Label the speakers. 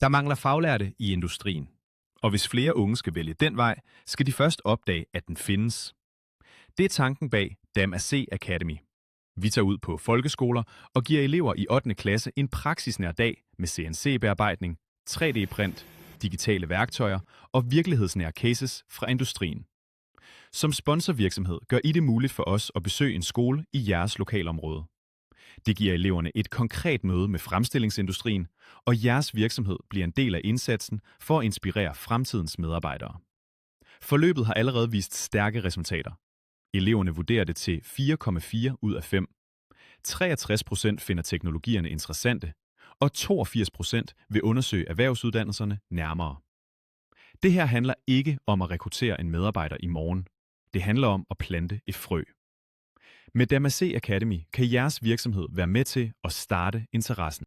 Speaker 1: Der mangler faglærte i industrien. Og hvis flere unge skal vælge den vej, skal de først opdage, at den findes. Det er tanken bag DAM-AC Academy. Vi tager ud på folkeskoler og giver elever i 8. klasse en praksisnær dag med CNC-bearbejdning, 3D-print, digitale værktøjer og virkelighedsnære cases fra industrien. Som sponsorvirksomhed gør I det muligt for os at besøge en skole i jeres lokalområde. Det giver eleverne et konkret møde med fremstillingsindustrien, og jeres virksomhed bliver en del af indsatsen for at inspirere fremtidens medarbejdere. Forløbet har allerede vist stærke resultater. Eleverne vurderer det til 4,4 ud af 5. 63% finder teknologierne interessante, og 82% vil undersøge erhvervsuddannelserne nærmere. Det her handler ikke om at rekruttere en medarbejder i morgen. Det handler om at plante et frø. Med DAM-AC Academy kan jeres virksomhed være med til at starte interessen.